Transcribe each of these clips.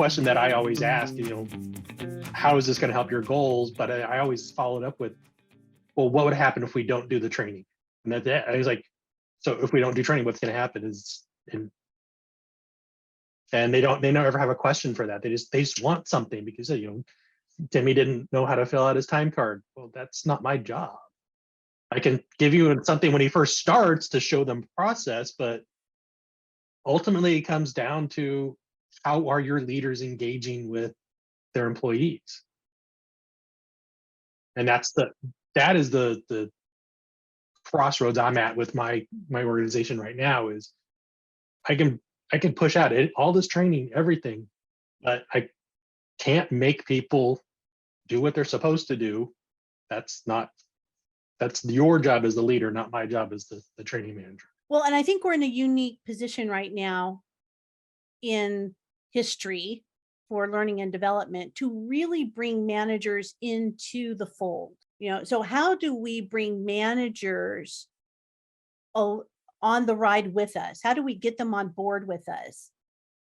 question that I always asked, how is this going to help your goals? But I always followed up with, well, what would happen if we don't do the training? And that I was like, so if we don't do training, what's going to happen is, and they don't ever have a question for that. They just want something because, Timmy didn't know how to fill out his time card. Well, that's not my job. I can give you something when he first starts to show them process, but ultimately it comes down to how are your leaders engaging with their employees? And that is the crossroads I'm at with my organization right now. Is I can push out all this training, everything, but I can't make people do what they're supposed to do. That's your job as the leader, not my job as the training manager. Well, and I think we're in a unique position right now in history for learning and development to really bring managers into the fold. So how do we bring managers on the ride with us? How do we get them on board with us?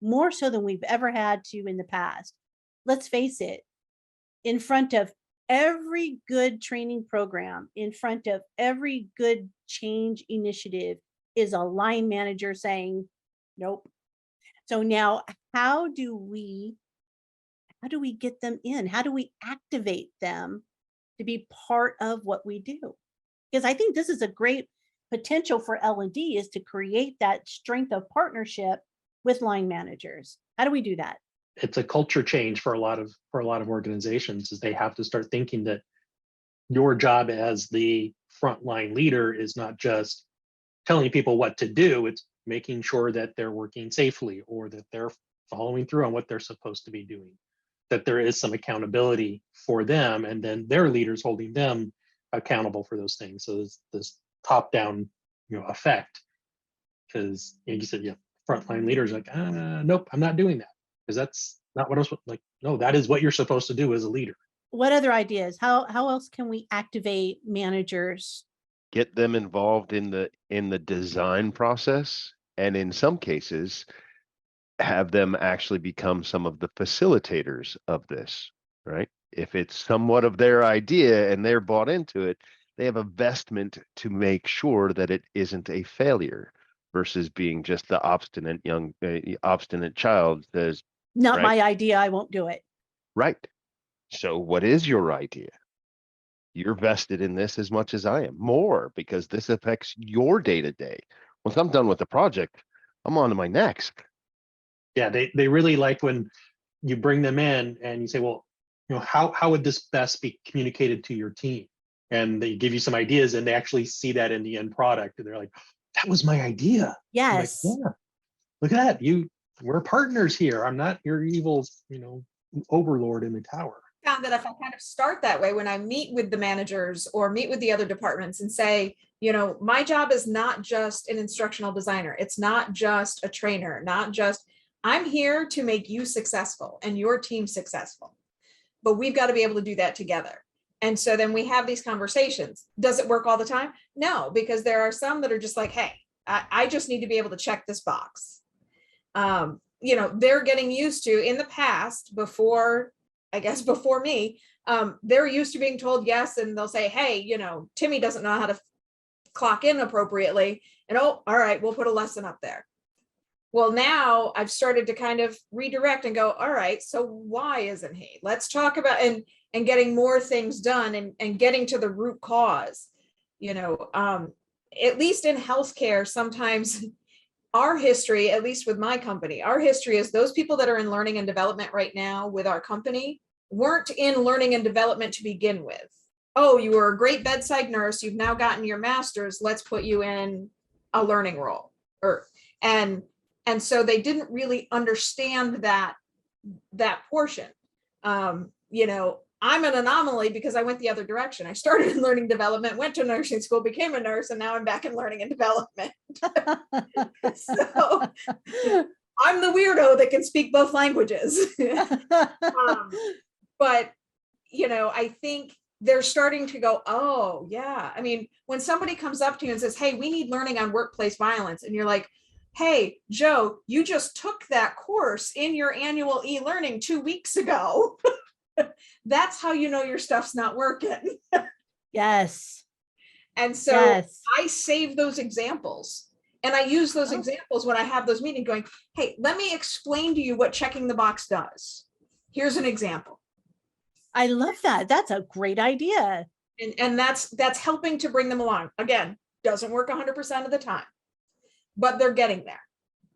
More so than we've ever had to in the past. Let's face it, in front of every good training program, in front of every good change initiative is a line manager saying, nope. So now how do we get them in? How do we activate them to be part of what we do? Because I think this is a great potential for L&D, is to create that strength of partnership with line managers. How do we do that? It's a culture change for a lot of organizations, is they have to start thinking that your job as the frontline leader is not just telling people what to do, it's making sure that they're working safely or that they're following through on what they're supposed to be doing, that there is some accountability for them, and then their leaders holding them accountable for those things. So there's this top-down effect, because you said, frontline leaders like, nope, I'm not doing that, because that's not what I was like. No, that is what you're supposed to do as a leader. What other ideas? How else can we activate managers? Get them involved in the design process, and in some cases have them actually become some of the facilitators of this, right? If it's somewhat of their idea and they're bought into it, they have a vestment to make sure that it isn't a failure, versus being just the obstinate child says, not right? My idea, I won't do it. Right. So what is your idea? You're vested in this as much as I am, more, because this affects your day-to-day. Once I'm done with the project, I'm on to my next. Yeah, they really like when you bring them in and you say, well, how would this best be communicated to your team? And they give you some ideas, and they actually see that in the end product, and they're like, that was my idea. Yes. Like, yeah, look at that. We're partners here. I'm not your evil, overlord in the tower. Found that if I kind of start that way, when I meet with the managers or meet with the other departments and say, my job is not just an instructional designer. It's not just a trainer, I'm here to make you successful and your team successful. But we've got to be able to do that together. And so then we have these conversations. Does it work all the time? No, because there are some that are just like, hey, I just need to be able to check this box. They're getting used to, in the past, before me, they're used to being told yes, and they'll say, hey, Timmy doesn't know how to clock in appropriately, and oh, all right, we'll put a lesson up there. Well, now I've started to kind of redirect and go, all right, so why isn't he? Let's talk about and getting more things done and getting to the root cause. At least in healthcare, sometimes our history, at least with my company, our history is those people that are in learning and development right now with our company weren't in learning and development to begin with. Oh, you were a great bedside nurse. You've now gotten your master's. Let's put you in a learning role. And so they didn't really understand that portion. I'm an anomaly because I went the other direction. I started in learning development, went to nursing school, became a nurse, and now I'm back in learning and development. So I'm the weirdo that can speak both languages. But, I think they're starting to go, oh, yeah. I mean, when somebody comes up to you and says, hey, we need learning on workplace violence, and you're like, hey, Joe, you just took that course in your annual e-learning 2 weeks ago. That's how you know your stuff's not working. Yes. And so Yes. I save those examples. And I use those Oh. examples when I have those meetings going, hey, let me explain to you what checking the box does. Here's an example. I love that. That's a great idea. And that's helping to bring them along. Again, doesn't work 100% of the time, but they're getting there.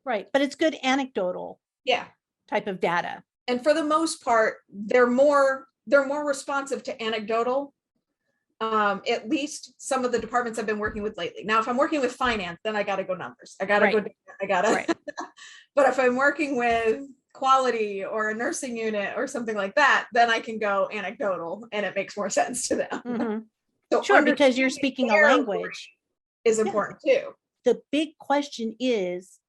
Right. But it's good anecdotal Yeah. type of data. And for the most part, they're more responsive to anecdotal. At least some of the departments I've been working with lately. Now, if I'm working with finance, then I got to go numbers. I got to go, Right. but if I'm working with quality or a nursing unit or something like that, then I can go anecdotal and it makes more sense to them. Mhm. So Sure, because you're understanding speaking a their language. is important too. The big question is,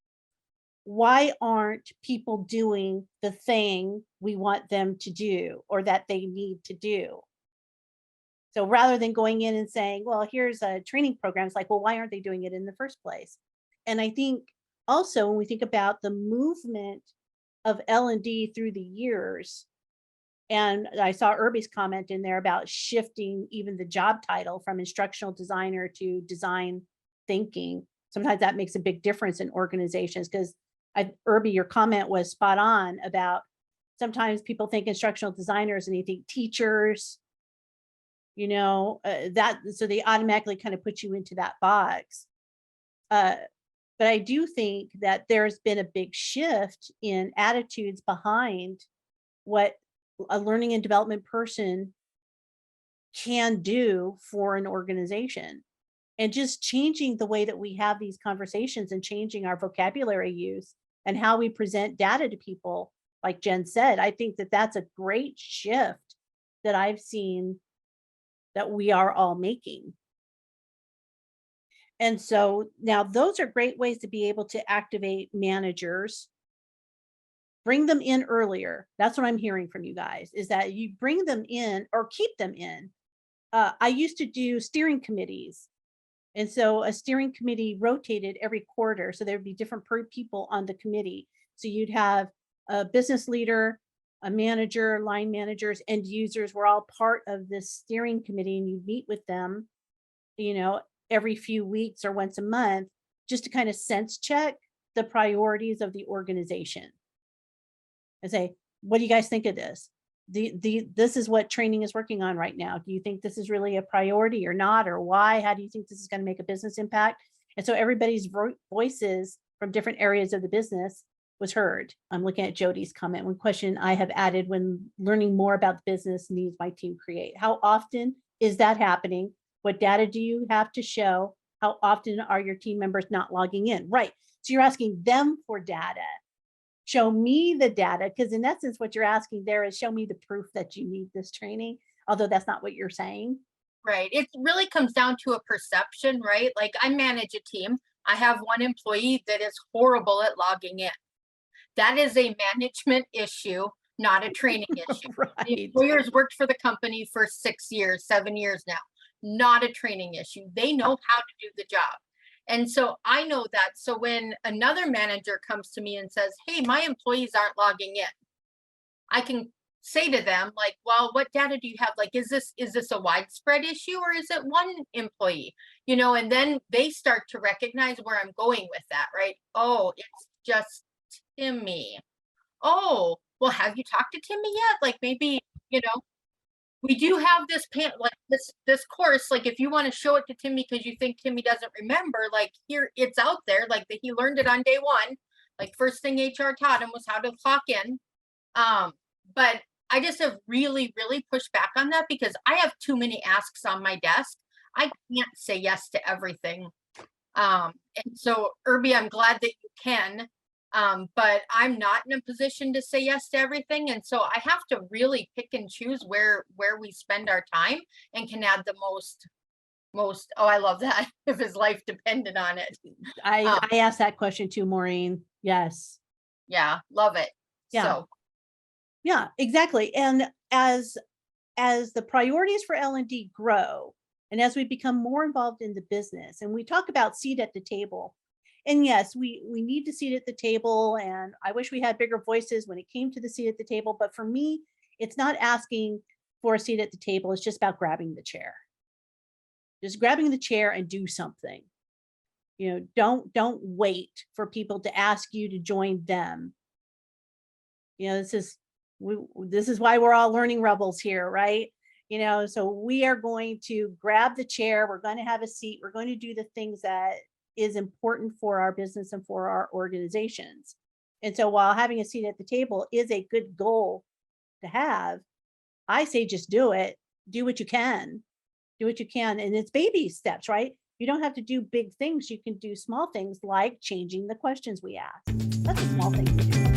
why aren't people doing the thing we want them to do or that they need to do? So rather than going in and saying, well, here's a training program, it's like, well, why aren't they doing it in the first place? And I think also when we think about the movement of L&D through the years, and I saw Irby's comment in there about shifting even the job title from instructional designer to design thinking. Sometimes that makes a big difference in organizations because Irby, your comment was spot on about sometimes people think instructional designers and you think teachers, that, so they automatically kind of put you into that box. But I do think that there's been a big shift in attitudes behind what a learning and development person can do for an organization, and just changing the way that we have these conversations and changing our vocabulary use and how we present data to people. Like Jen said, I think that that's a great shift that I've seen that we are all making. And so now those are great ways to be able to activate managers. Bring them in earlier. That's what I'm hearing from you guys, is that you bring them in or keep them in. I used to do steering committees. And so a steering committee rotated every quarter. So there'd be different people on the committee. So you'd have a business leader, a manager, line managers, end users were all part of this steering committee, and you meet with them, every few weeks or once a month, just to kind of sense check the priorities of the organization and say, what do you guys think of this? This is what training is working on right now. Do you think this is really a priority or not, or why? How do you think this is going to make a business impact? And so everybody's voices from different areas of the business was heard. I'm looking at Jody's comment. One question I have added: when learning more about the business needs my team create. How often is that happening? What data do you have to show? How often are your team members not logging in? Right. So you're asking them for data. Show me the data, because in essence, what you're asking there is show me the proof that you need this training, although that's not what you're saying. Right. It really comes down to a perception, right? Like, I manage a team. I have one employee that is horrible at logging in. That is a management issue, not a training issue. Right. The employer's worked for the company for 6 years, 7 years now. Not a training issue. They know how to do the job. And so I know that. So when another manager comes to me and says, hey, my employees aren't logging in, I can say to them, like, well, what data do you have? Like, is this a widespread issue, or is it one employee? And then they start to recognize where I'm going with that, right? Oh, it's just Timmy. Oh, well, have you talked to Timmy yet? Like, maybe, we do have this this course. Like, if you want to show it to Timmy because you think Timmy doesn't remember, like, here, it's out there. Like, he learned it on day one. Like, first thing HR taught him was how to clock in. But I just have really, really pushed back on that because I have too many asks on my desk. I can't say yes to everything. And so, Irby, I'm glad that you can. But I'm not in a position to say yes to everything. And so I have to really pick and choose where we spend our time and can add the most, oh, I love that, if his life depended on it. I asked that question too, Maureen. Yes. Yeah, love it. Yeah. So yeah, exactly. And as the priorities for L&D grow, and as we become more involved in the business, and we talk about seat at the table, And yes, we need to seat at the table, and I wish we had bigger voices when it came to the seat at the table. But for me, it's not asking for a seat at the table. It's just about grabbing the chair. Just grabbing the chair and do something. Don't wait for people to ask you to join them. This is why we're all learning rebels here, right? So we are going to grab the chair, we're going to have a seat, we're going to do the things that is important for our business and for our organizations. And so while having a seat at the table is a good goal to have, I say just do it. Do what you can. Do what you can. And it's baby steps, right? You don't have to do big things. You can do small things like changing the questions we ask. That's a small thing to do.